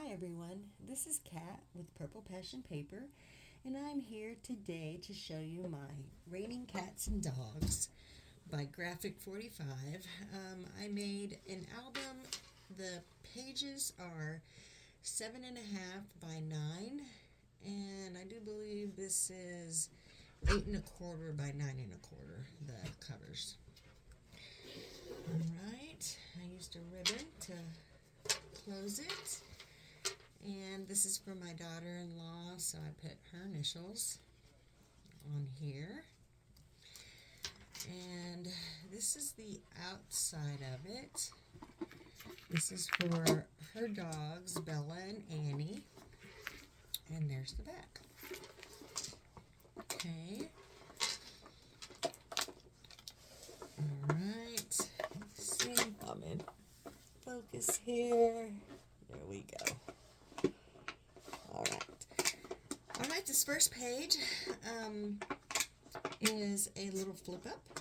Hi everyone, this is Kat with Purple Passion Paper, and I'm here today to show you my Raining Cats and Dogs by G45. I made an album. The pages are 7.5 by 9, and I do believe this is 8.25 by 9.25, the covers. Alright, I used a ribbon to close it. And this is for my daughter-in-law, so I put her initials on here. And this is the outside of it. This is for her dogs, Bella and Annie. And there's the back. Okay. Alright. Let's see if I'm in focus here. There we go. Alright, this first page is a little flip up.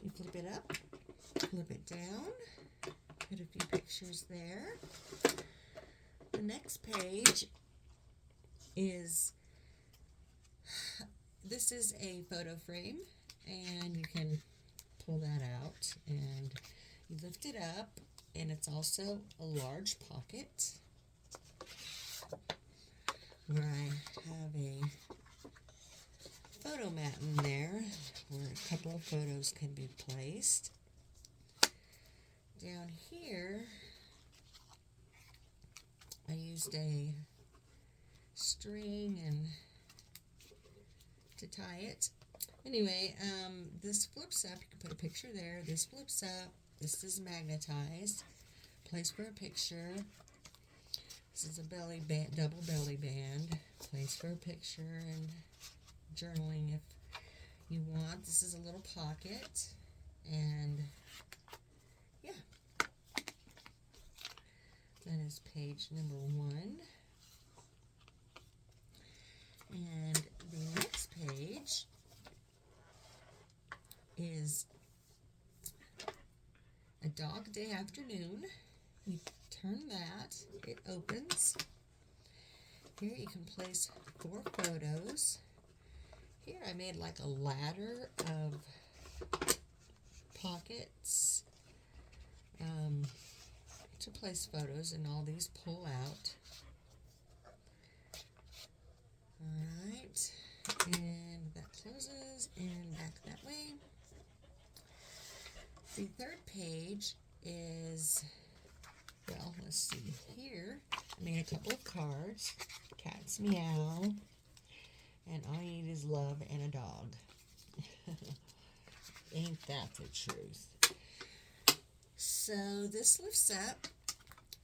You flip it up, flip it down, put a few pictures there. The next page is, this is a photo frame, and you can pull that out and you lift it up, and it's also a large pocket where I have a photo mat in there where a couple of photos can be placed. Down here, I used a string and to tie it. Anyway, this flips up. You can put a picture there. This flips up. This is magnetized. Place for a picture. This is a belly band, double belly band. Place for a picture and journaling if you want. This is a little pocket, and yeah, that is page number 1. And the next page is a dog day afternoon. You turn that, it opens. Here you can place 4 photos. Here I made like a ladder of pockets to place photos, and all these pull out. Alright, and that closes, and back that way. The third page is, well, let's see here. I made a couple of cards. Cats meow. And all you need is love and a dog. Ain't that the truth? So this lifts up,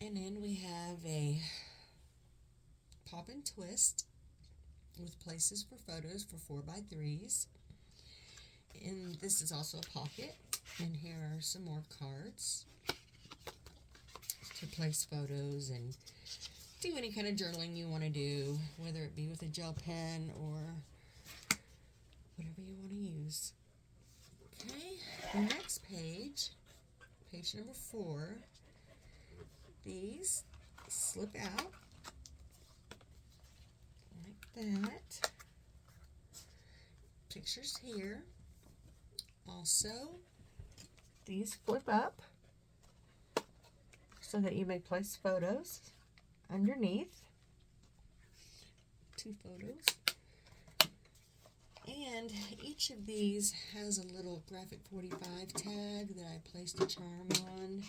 and then we have a pop and twist with places for photos for 4x3s. And this is also a pocket. And here are some more cards to place photos and do any kind of journaling you want to do, whether it be with a gel pen or whatever you want to use. Okay, the next page, page number 4, these slip out like that. Pictures here. Also, these flip up so that you may place photos underneath. 2 photos. And each of these has a little graphic 45 tag that I placed a charm on.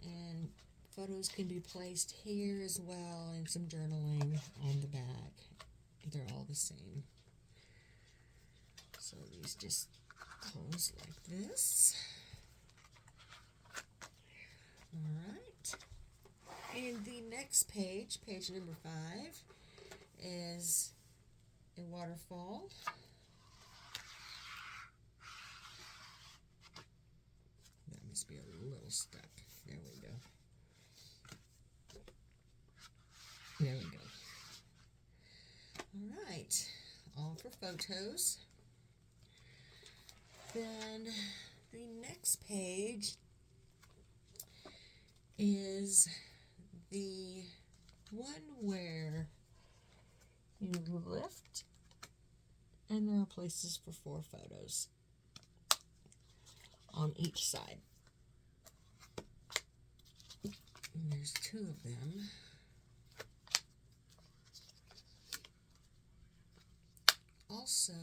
And photos can be placed here as well, and some journaling on the back. They're all the same. So these just close like this. Alright. And the next page, page number 5, is a waterfall. That must be a little stuck. There we go. There we go. Alright. All for photos. Then the next page is the one where you lift and there are places for 4 photos on each side. And there's 2 of them. Also,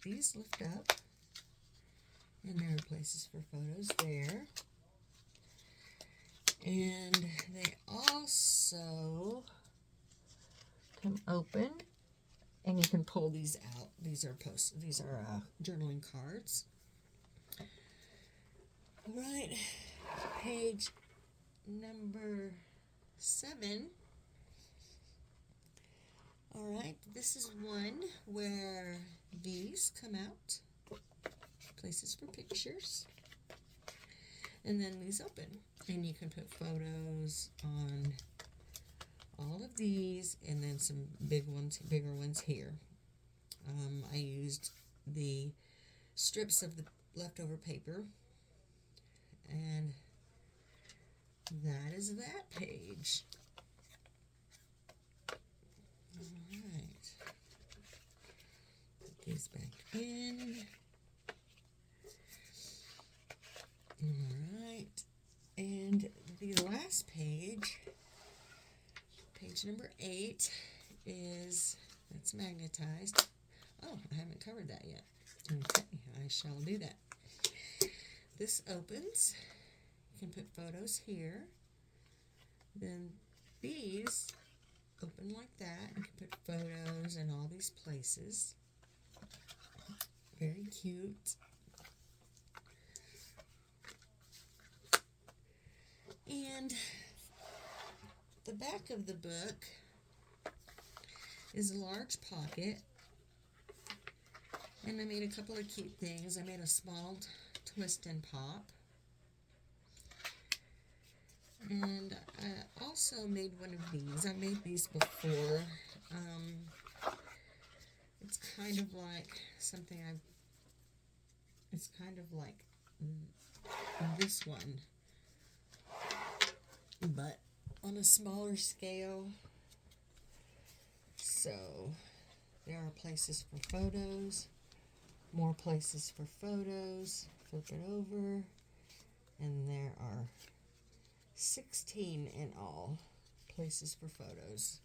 these lift up and there are places for photos there. And they also come open and you can pull these out. These are journaling cards. All right, page number 7. All right, this is one where these come out, places for pictures, and then these open, and you can put photos on all of these, and then some bigger ones here. I used the strips of the leftover paper, and that is that page. Alright, put these back in. Alright, and the last page, page number 8, that's magnetized. Oh, I haven't covered that yet. Okay, I shall do that. This opens. You can put photos here. Then these open like that. You can put photos in all these places. Very cute. And the back of the book is a large pocket. And I made a couple of cute things. I made a small twist and pop. And I also made one of these. I made these before. It's kind of like something it's kind of like this one, but on a smaller scale. So there are places for photos, more places for photos. Flip it over, and there are 16 in all places for photos.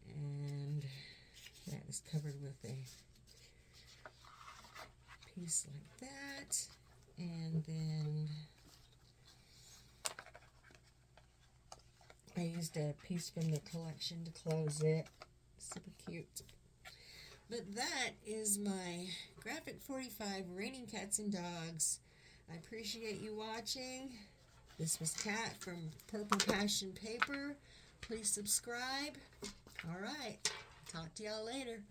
And that is covered with a piece like that. And then I used a piece from the collection to close it. Super cute. But that is my Graphic 45 Raining Cats and Dogs. I appreciate you watching. This was Kat from Purple Passion Paper. Please subscribe. All right. Talk to y'all later.